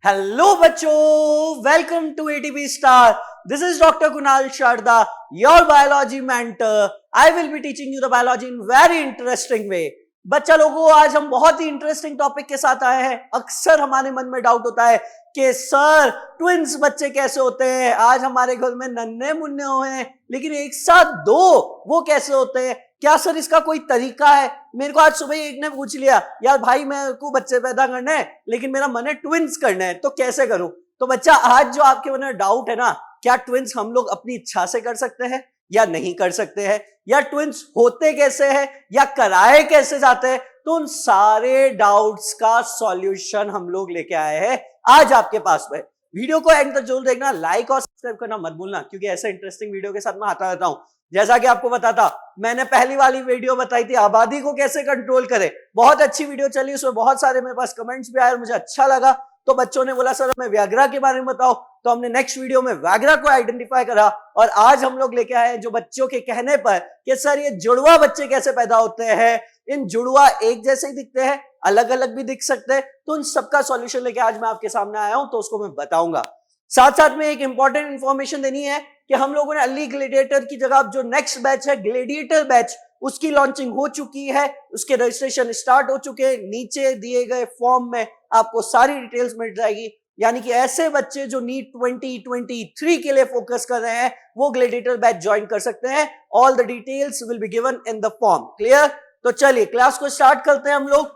Hello बच्चों, welcome to ATP Star. This is Dr. Kunal Sharda, your biology mentor. I will be teaching you the biology in very interesting way. बच्चा लोगों, आज हम बहुत ही interesting topic के साथ आए हैं। अक्सर हमारे मन में डाउट होता है कि सर ट्विंस बच्चे कैसे होते हैं। आज हमारे घर में नन्हे मुन्ने हुए हैं लेकिन एक साथ दो, वो कैसे होते हैं? क्या सर इसका कोई तरीका है? मेरे को आज सुबह एक ने पूछ लिया, यार भाई मेरे को बच्चे पैदा करने हैं लेकिन मेरा मन है ट्विंस करने हैं, तो कैसे करूं? तो बच्चा, आज जो आपके मन में डाउट है ना, क्या ट्विंस हम लोग अपनी इच्छा से कर सकते हैं या नहीं कर सकते हैं, या ट्विंस होते कैसे हैं या कराए कैसे जाते हैं, तो उन सारे डाउट्स का सॉल्यूशन हम लोग लेके आए हैं आज आपके पास में। वीडियो को एंड तक जरूर देखना, लाइक और सब्सक्राइब करना मत भूलना, क्योंकि ऐसे इंटरेस्टिंग वीडियो के साथ मैं आता रहता हूं। जैसा कि आपको बताता, मैंने पहली वाली वीडियो बताई थी आबादी को कैसे कंट्रोल करें, बहुत अच्छी वीडियो चली, उसमें बहुत सारे मेरे पास कमेंट्स भी आए और मुझे अच्छा लगा। तो बच्चों ने बोला सर हमें व्याग्रा के बारे में बताओ, तो हमने नेक्स्ट वीडियो में व्याग्रा को आइडेंटिफाई करा। और आज हम लोग लेके आए जो बच्चों के कहने पर कि सर ये जुड़वा बच्चे कैसे पैदा होते हैं। इन जुड़वा एक जैसे ही दिखते हैं, अलग अलग भी दिख सकते हैं, तो उन सबका सॉल्यूशन लेके आज मैं आपके सामने आया हूं, तो उसको मैं बताऊंगा। साथ साथ में एक इंपॉर्टेंट इंफॉर्मेशन देनी है कि हम लोगों ने अली ग्लेडिएटर की जगह जो नेक्स्ट बैच है ग्लेडिएटर बैच, उसकी लॉन्चिंग हो चुकी है, उसके रजिस्ट्रेशन स्टार्ट हो चुके हैं। नीचे दिए गए फॉर्म में आपको सारी डिटेल्स मिल जाएगी, यानी कि ऐसे बच्चे जो नीट 2023 के लिए फोकस कर रहे हैं वो ग्लेडिएटर बैच ज्वाइन कर सकते हैं। All the details will be given in the form. Clear? तो चलिए क्लास को स्टार्ट करते हैं हम लोग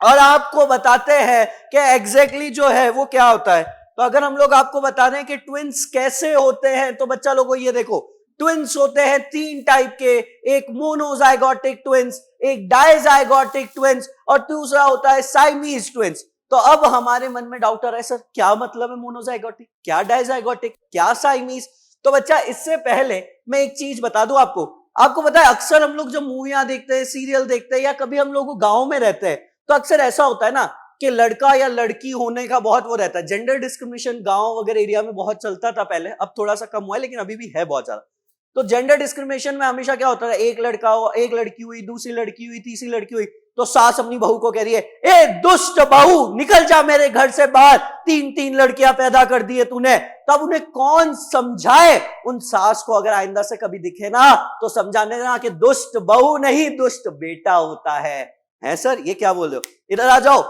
और आपको बताते हैं कि एग्जैक्टली जो है वो क्या होता है। तो अगर हम लोग आपको बता दें कि ट्विंस कैसे होते हैं, तो बच्चा लोगों ये देखो, ट्विंस होते हैं तीन टाइप के, एक मोनोजाइगोटिक ट्विंस, एक डायजाइगोटिक ट्विंस और दूसरा होता है साइमीज ट्विंस। तो अब हमारे मन में डाउट आ रहा है, सर क्या मतलब है मोनोजाइगोटिक, क्या डायजाइगोटिक, क्या साइमीज? तो बच्चा इससे पहले मैं एक चीज बता दूं आपको पता है अक्सर हम लोग जब मूवियां देखते हैं, सीरियल देखते हैं, या कभी हम लोग गांव में रहते हैं, तो अक्सर ऐसा होता है ना कि लड़का या लड़की होने का बहुत वो रहता है। जेंडर डिस्क्रिमिनेशन गांव वगैरह एरिया में बहुत चलता था पहले, अब थोड़ा सा कम हुआ है लेकिन अभी भी है बहुत ज्यादा। तो जेंडर डिस्क्रिमिनेशन में हमेशा क्या होता है, एक लड़का हो, एक लड़की हुई, दूसरी लड़की हुई, तीसरी लड़की हुई, तो सास अपनी बहू को कह रही है, ए दुष्ट बहू निकल जा मेरे घर से बाहर, तीन तीन लड़कियां पैदा कर दी है तूने। तब उन्हें कौन समझाए? उन सास को अगर आइंदा से कभी दिखे ना तो समझाने ना कि दुष्ट बहू नहीं दुष्ट बेटा होता है सर ये क्या बोल रहे हो? इधर आ जाओ।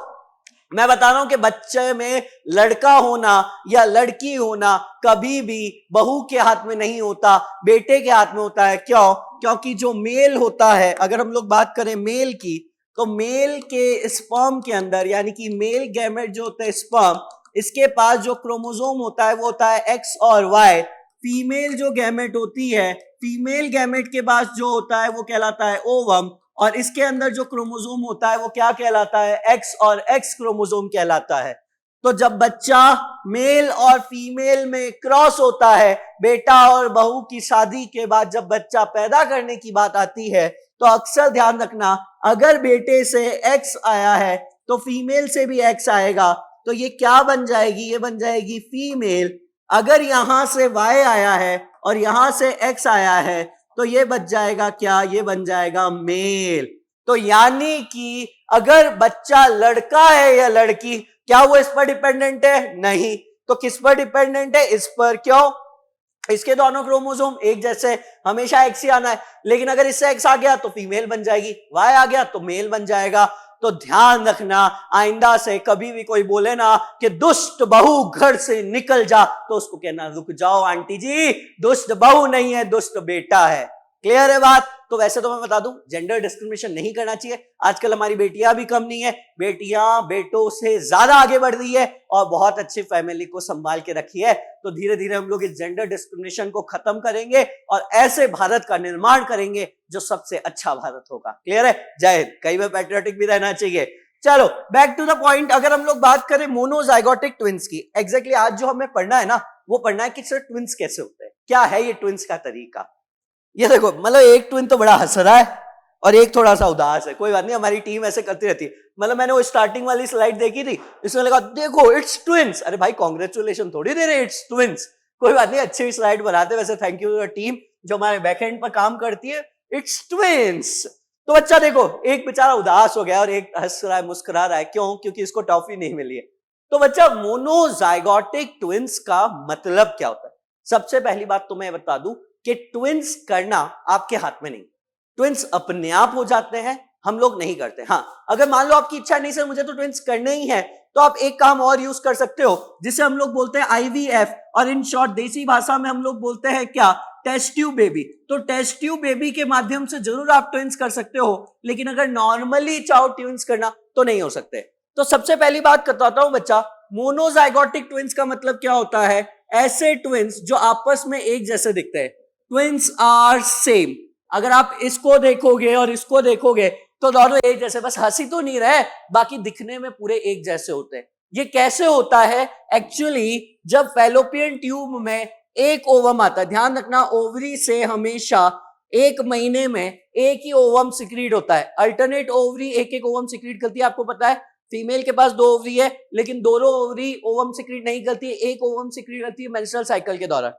मैं बता रहा हूं कि बच्चे में लड़का होना या लड़की होना कभी भी बहू के हाथ में नहीं होता, बेटे के हाथ में होता है। क्यों? क्योंकि जो मेल होता है, अगर हम लोग बात करें मेल की, तो मेल के स्पर्म के अंदर, यानी कि मेल गैमेट जो होता है स्पर्म, इसके पास जो क्रोमोसोम होता है वो होता है एक्स और वाई। फीमेल जो गैमेट होती है, फीमेल गैमेट के पास जो होता है वो कहलाता है ओवम, और इसके अंदर जो क्रोमोसोम होता है वो क्या कहलाता है? एक्स और एक्स क्रोमोसोम कहलाता है। तो जब बच्चा मेल और फीमेल में क्रॉस होता है, बेटा और बहू की शादी के बाद जब बच्चा पैदा करने की बात आती है, तो अक्सर ध्यान रखना, अगर बेटे से एक्स आया है तो फीमेल से भी एक्स आएगा, तो ये क्या बन जाएगी? ये बन जाएगी फीमेल। अगर यहां से वाई आया है और यहां से एक्स आया है तो ये बच जाएगा क्या? ये बन जाएगा मेल। तो यानी कि अगर बच्चा लड़का है या लड़की, क्या वो इस पर डिपेंडेंट है? नहीं। तो किस पर डिपेंडेंट है? इस पर। क्यों? इसके दोनों क्रोमोसोम एक जैसे, हमेशा एक्स ही आना है, लेकिन अगर इससे एक्स आ गया तो फीमेल बन जाएगी, वाई आ गया तो मेल बन जाएगा। तो ध्यान रखना, आइंदा से कभी भी कोई बोले ना कि दुष्ट बहू घर से निकल जा, तो उसको कहना रुक जाओ आंटी जी, दुष्ट बहू नहीं है, दुष्ट बेटा है। क्लियर है बात? तो वैसे तो मैं बता दूं, जेंडर डिस्क्रिमिनेशन नहीं करना चाहिए। आजकल हमारी बेटियां भी कम नहीं है, बेटियां बेटों से ज्यादा आगे बढ़ रही है और बहुत अच्छी फैमिली को संभाल के रखी है। तो धीरे धीरे हम लोग इस जेंडर डिस्क्रिमिनेशन को खत्म करेंगे और ऐसे भारत का निर्माण करेंगे जो सबसे अच्छा भारत होगा। क्लियर है? जय हिंद। कई बार पैट्रियोटिक भी रहना चाहिए। चलो बैक टू द पॉइंट। अगर हम लोग बात करें मोनोजाइगोटिक ट्विंस की, एग्जैक्टली आज जो हमें पढ़ना है ना, वो पढ़ना है कि सर ट्विंस कैसे होते हैं, क्या है ये ट्विंस का तरीका। ये देखो, मतलब एक ट्विन तो बड़ा हंस रहा है और एक थोड़ा सा उदास है। कोई बात नहीं, हमारी टीम ऐसे करती रहती है। मतलब मैंने वो स्टार्टिंग वाली स्लाइड देखी थी, इसमें लगा देखो इट्स ट्विंस। अरे भाई कांग्रेचुलेशन थोड़ी दे रहे, इट्स ट्विंस। कोई बात नहीं, अच्छी स्लाइड बनाते। वैसे थैंक यू योर टीम जो हमारे बैकएंड पर काम करती है। It's twins. तो बच्चा देखो, एक बेचारा उदास हो गया और एक हंस रहा है, मुस्कुरा रहा है। क्यों? क्योंकि इसको टॉफी नहीं मिली है। तो बच्चा मोनोजाइगोटिक ट्विंस का मतलब क्या होता है? सबसे पहली बात तो मैं बता दूं कि ट्विंस करना आपके हाथ में नहीं, ट्विंस अपने आप हो जाते हैं, हम लोग नहीं करते। हाँ, अगर मान लो आपकी इच्छा नहीं सर मुझे तो ट्विंस करने ही है, तो आप एक काम और यूज कर सकते हो जिसे हम लोग बोलते हैं आईवीएफ, और इन शॉर्ट देसी भाषा में हम लोग बोलते हैं क्या, टेस्ट ट्यूब बेबी। तो टेस्ट ट्यूब बेबी के माध्यम से जरूर आप ट्विंस कर सकते हो, लेकिन अगर नॉर्मली चाहो ट्विंस करना तो नहीं हो सकते। तो सबसे पहली बात बताता हूं बच्चा, मोनोजाइगोटिक ट्विंस का मतलब क्या होता है? ऐसे ट्विंस जो आपस में एक जैसे दिखते हैं, ट्विंस आर सेम। अगर आप इसको देखोगे और इसको देखोगे तो दोनों एक जैसे, बस हंसी तो नहीं रहे, बाकी दिखने में पूरे एक जैसे होते हैं। ये कैसे होता है? एक्चुअली जब फैलोपियन ट्यूब में एक ओवम आता है, ध्यान रखना ओवरी से हमेशा एक महीने में एक ही ओवम सिक्रीट होता है, अल्टरनेट ओवरी एक एक ओवम सिक्रीट करती है। आपको पता है फीमेल के पास 2 ओवरी है, लेकिन दोनों ओवरी ओवम सिक्रीट नहीं करती है, एक ओवम सिक्रीट करती है मेंस्ट्रुअल साइकिल के दौरान।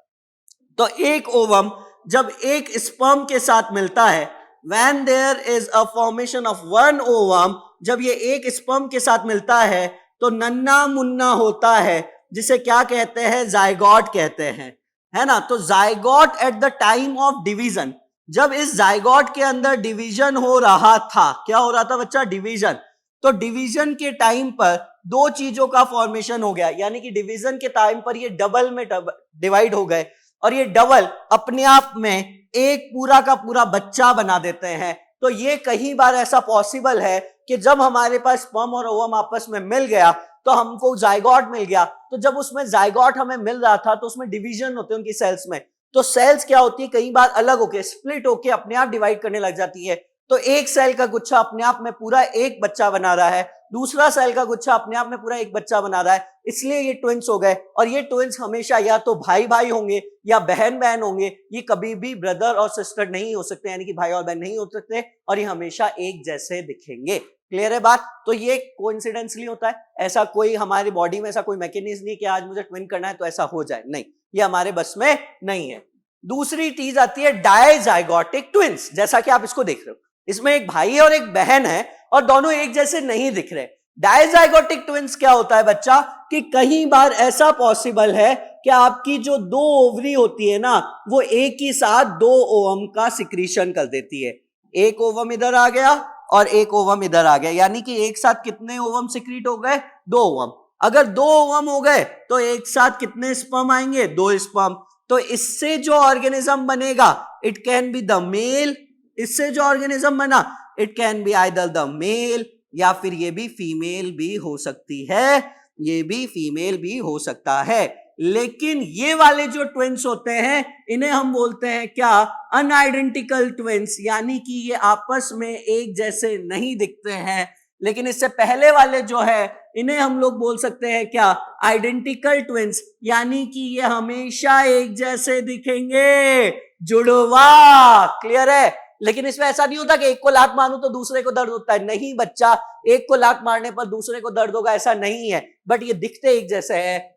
तो एक ओवम जब एक स्पर्म के साथ मिलता है, when there is a formation of one ovum, जब ये एक स्पर्म के साथ मिलता है तो नन्ना मुन्ना होता है, जिसे क्या कहते हैं? जाइगोट कहते हैं, है ना। तो zygote at the time of division, जब इस जाइगोट के अंदर डिवीजन हो रहा था, क्या हो रहा था बच्चा? डिवीजन। तो डिवीजन के टाइम पर 2 चीजों का फॉर्मेशन हो गया, यानी कि डिवीजन के टाइम पर ये डबल में डिवाइड हो गए, और ये डबल अपने आप में एक पूरा का पूरा बच्चा बना देते हैं। तो ये कई बार ऐसा पॉसिबल है कि जब हमारे पास स्पर्म और ओवम आपस में मिल गया तो हमको जाइगोट मिल गया। तो जब उसमें जाइगोट हमें मिल रहा था तो उसमें डिवीजन होते हैं उनकी सेल्स में। तो सेल्स क्या होती है, कई बार अलग होके स्प्लिट होके अपने आप डिवाइड करने लग जाती है। तो एक सेल का गुच्छा अपने आप में पूरा एक बच्चा बना रहा है, दूसरा सेल का गुच्छा अपने आप में पूरा एक बच्चा बना रहा है, इसलिए ये ट्विंस हो गए। और ये ट्विंस हमेशा या तो भाई भाई होंगे या बहन बहन होंगे, ये कभी भी ब्रदर और सिस्टर नहीं हो सकते, यानी कि भाई और बहन नहीं हो सकते, और ये हमेशा एक जैसे दिखेंगे। क्लियर है बात? तो ये कोइंसिडेंटली होता है, ऐसा कोई हमारी बॉडी में ऐसा कोई मैकेनिज्म नहीं कि आज मुझे ट्विन करना है तो ऐसा हो जाए, नहीं, ये हमारे बस में नहीं है। दूसरी चीज आती है डायजाइगोटिक ट्विंस, जैसा कि आप इसको देख रहे हो, इसमें एक भाई और एक बहन है और दोनों एक जैसे नहीं दिख रहे। डायजाइगोटिक ट्विंस क्या होता है बच्चा, कि कई बार ऐसा पॉसिबल है कि आपकी जो 2 ओवरी होती है ना, वो एक ही साथ 2 ओवम का सिक्रीशन कर देती है। एक ओवम इधर आ गया और एक ओवम इधर आ गया, यानी कि एक साथ कितने ओवम सिक्रीट हो गए? 2 ओवम। अगर 2 ओवम हो गए तो एक साथ कितने स्पर्म आएंगे? 2 स्पर्म। तो इससे जो ऑर्गेनिज्म बनेगा, it can be the male, इससे जो ऑर्गेनिज्म बना it can be either the male, या फिर ये भी फीमेल भी हो सकती है, ये भी फीमेल भी हो सकता है। लेकिन ये वाले जो ट्विंस होते हैं इन्हें हम बोलते हैं क्या? अनआइडेंटिकल ट्विंस, यानी कि ये आपस में एक जैसे नहीं दिखते हैं। लेकिन इससे पहले वाले जो है इन्हें हम लोग बोल सकते हैं क्या? आइडेंटिकल ट्विंस, यानी कि ये हमेशा एक जैसे दिखेंगे, जुड़वा। क्लियर है? लेकिन इसमें ऐसा नहीं होता कि एक को लात मारूं तो दूसरे को दर्द होता है, नहीं बच्चा, एक को लात मारने पर दूसरे को दर्द होगा ऐसा नहीं है, बट ये दिखते एक जैसे है।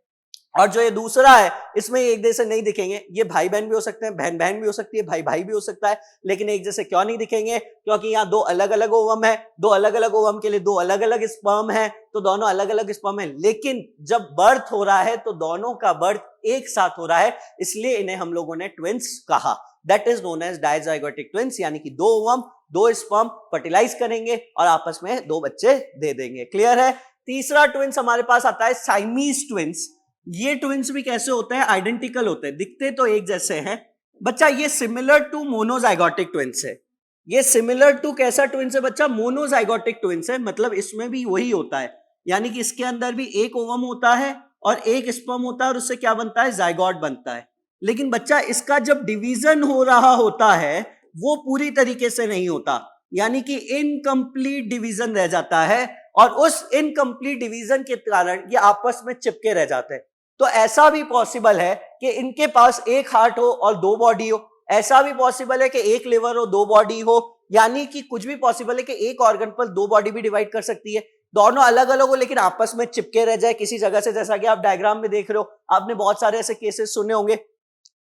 और जो ये दूसरा है इसमें एक जैसे नहीं दिखेंगे, ये भाई बहन भी हो सकते हैं, बहन बहन भी हो सकती है, भाई भाई भी हो सकता है, लेकिन एक जैसे क्यों नहीं दिखेंगे? क्योंकि यहाँ 2 अलग अलग ओवम है, 2 अलग अलग ओवम के लिए 2 अलग अलग स्पर्म है, तो दोनों अलग अलग स्पर्म है। लेकिन जब बर्थ हो रहा है तो दोनों का बर्थ एक साथ हो रहा है, इसलिए इन्हें हम लोगों ने ट्विंस कहा। That is known as dizygotic twins, यानी कि 2 ओवम 2 स्पर्म फर्टिलाइज करेंगे और आपस में 2 बच्चे दे देंगे। क्लियर है? तीसरा ट्विंस हमारे पास आता है साइमीज ट्विंस। ये ट्विंस भी कैसे होते हैं? आइडेंटिकल होते हैं, दिखते तो एक जैसे हैं बच्चा। ये सिमिलर टू मोनोजाइगोटिक ट्विंस है। ये सिमिलर टू कैसा ट्विंस है बच्चा? मोनोजाइगोटिक ट्विंस है, मतलब इसमें भी वही होता है, यानी कि इसके अंदर भी एक ओवम होता है और एक स्पर्म होता है और उससे क्या बनता है? जाइगोट बनता है। लेकिन बच्चा इसका जब डिवीजन हो रहा होता है वो पूरी तरीके से नहीं होता, यानी कि इनकम्प्लीट डिवीजन रह जाता है, और उस इनकम्प्लीट डिवीजन के कारण ये आपस में चिपके रह जाते हैं। तो ऐसा भी पॉसिबल है कि इनके पास एक हार्ट हो और 2 बॉडी हो, ऐसा भी पॉसिबल है कि एक लिवर हो 2 बॉडी हो, यानी कि कुछ भी पॉसिबल है कि एक ऑर्गन पर 2 बॉडी भी डिवाइड कर सकती है। दोनों अलग अलग हो लेकिन आपस में चिपके रह जाए किसी जगह से, जैसा कि आप डायग्राम में देख रहे हो। आपने बहुत सारे ऐसे केसेस सुने होंगे,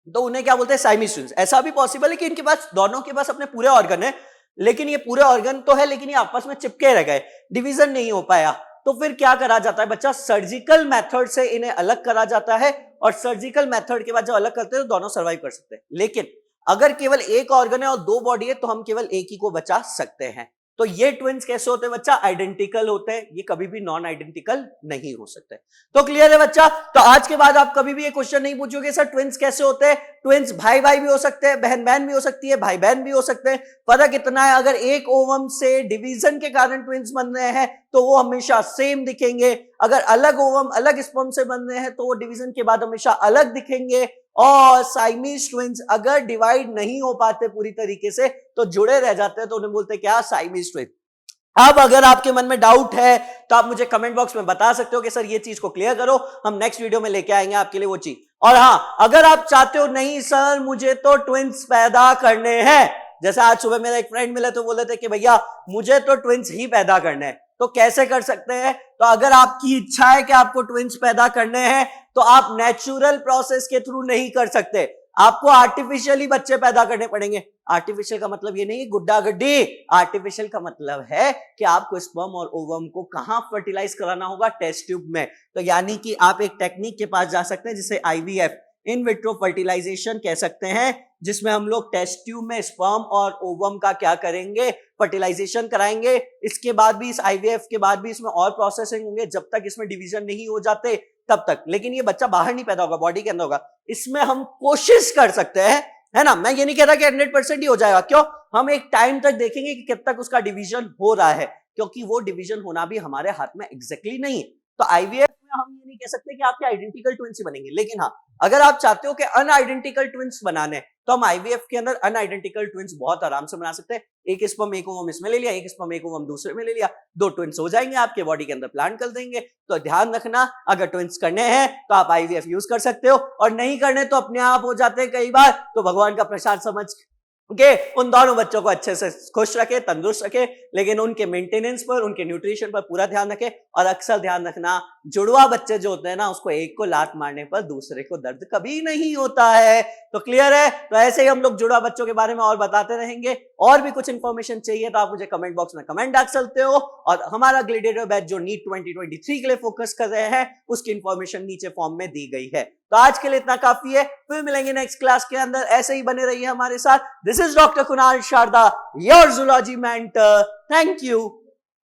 तो उन्हें क्या बोलते हैं? Siamese twins. ऐसा भी पॉसिबल है कि इनके पास, दोनों के पास अपने पूरे ऑर्गन है, लेकिन ये पूरे ऑर्गन तो है लेकिन ये आपस में चिपके रह गए, डिवीजन नहीं हो पाया। तो फिर क्या करा जाता है बच्चा, सर्जिकल मेथड से इन्हें अलग करा जाता है, और सर्जिकल मेथड के बाद जब अलग करते हैं तो दोनों सर्वाइव कर सकते हैं। लेकिन अगर केवल एक ऑर्गन है और दो बॉडी है तो हम केवल एक ही को बचा सकते हैं। तो ये ट्विंस कैसे होते हैं बच्चा, आइडेंटिकल होते हैं, ये कभी भी नॉन आइडेंटिकल नहीं हो सकते। तो क्लियर है बच्चा। तो आज के बाद आप कभी भी ये क्वेश्चन नहीं पूछोगे सर ट्विंस कैसे होते हैं। ट्विंस भाई भाई भी हो सकते हैं, बहन बहन भी हो सकती है, भाई बहन भी हो सकते हैं। फर्क इतना है, अगर एक ओवम से डिवीजन के कारण ट्विंस बन रहे हैं तो वो हमेशा सेम दिखेंगे, अगर अलग ओवम अलग स्पर्म से बन रहे हैं तो वो डिवीजन के बाद हमेशा अलग दिखेंगे। और साइमीज ट्विंस अगर डिवाइड नहीं हो पाते पूरी तरीके से तो जुड़े रह जाते हैं, तो उन्हें बोलते हैं क्या, साइमीज ट्विंस। अब अगर आपके मन में डाउट है तो आप मुझे कमेंट बॉक्स में बता सकते हो कि सर ये चीज को क्लियर करो, हम नेक्स्ट वीडियो में लेके आएंगे आपके लिए वो चीज। और हां, अगर आप चाहते हो नहीं सर मुझे तो ट्विंस पैदा करने हैं, जैसे आज सुबह मेरा एक फ्रेंड मिला तो बोले थे कि भैया मुझे तो ट्विंस ही पैदा करने हैं, तो कैसे कर सकते हैं। तो अगर आपकी इच्छा है कि आपको ट्विंस पैदा करने हैं तो आप नेचुरल प्रोसेस के थ्रू नहीं कर सकते, आपको आर्टिफिशियली बच्चे पैदा करने पड़ेंगे। आर्टिफिशियल का मतलब ये नहीं गुड्डा गड्डी, आर्टिफिशियल का मतलब है कि आपको स्पर्म और ओवम को कहां फर्टिलाइज कराना होगा, टेस्ट ट्यूब में। तो यानी कि आप एक टेक्निक के पास जा सकते हैं जिसे आईवीएफ, इन विट्रो फर्टिलाइजेशन कह सकते हैं, जिसमें हम लोग टेस्ट ट्यूब में स्पर्म और ओवम का क्या करेंगे, फर्टिलाइजेशन कराएंगे। इसके बाद भी, इस आईवीएफ के बाद भी इसमें और प्रोसेसिंग होंगे जब तक इसमें डिवीजन नहीं हो जाते तब तक। लेकिन ये बच्चा बाहर नहीं पैदा होगा, बॉडी के अंदर होगा। इसमें हम कोशिश कर सकते हैं, है ना। मैं ये नहीं कह रहा कि 100% ही हो जाएगा, क्यों, हम एक टाइम तक देखेंगे कि कब तक उसका डिवीजन हो रहा है, क्योंकि वो डिवीजन होना भी हमारे हाथ में एग्जैक्टली नहीं है। तो आईवीएफ में हम ये नहीं कह सकते कि आपके आइडेंटिकल ट्विंस ही बनेंगे, लेकिन हाँ, अगर आप चाहते हो कि अनआइडेंटिकल ट्विंस बनाने तो हम आईवीएफ के अंदर अनआइडेंटिकल ट्विंस बहुत आराम से बना सकते हैं। एक स्पर्म एक ओवम इसमें ले लिया, एक स्पर्म एक ओवम दूसरे में ले लिया, दो ट्विंस हो जाएंगे, आपके बॉडी के अंदर प्लांट कर देंगे। तो ध्यान रखना, अगर ट्विंस करने हैं तो आप आईवीएफ यूज कर सकते हो, और नहीं करने तो अपने आप हो जाते हैं कई बार, तो भगवान का प्रसाद समझ के उन दोनों बच्चों को अच्छे से खुश रखे, तंदुरुस्त रखे, लेकिन उनके मेंटेनेंस पर, उनके न्यूट्रिशन पर पूरा ध्यान रखे। और अक्सर ध्यान रखना, जुड़वा बच्चे जो होते हैं ना, उसको एक को लात मारने पर दूसरे को दर्द कभी नहीं होता है। तो क्लियर है। तो ऐसे ही हम लोग जुड़वा बच्चों के बारे में और बताते रहेंगे। और भी कुछ इंफॉर्मेशन चाहिए तो आप मुझे कमेंट बॉक्स में कमेंट डाल सकते हो। और हमारा ग्लेडिएटर बैच जो नीट 2023 के लिए फोकस कर रहे हैं, उसकी इंफॉर्मेशन नीचे फॉर्म में दी गई है। तो आज के लिए इतना काफी है, फिर मिलेंगे नेक्स्ट क्लास के अंदर। ऐसे ही बने रहिए हमारे साथ। This is doctor Kunal Sharda, your zoology mentor. Thank you.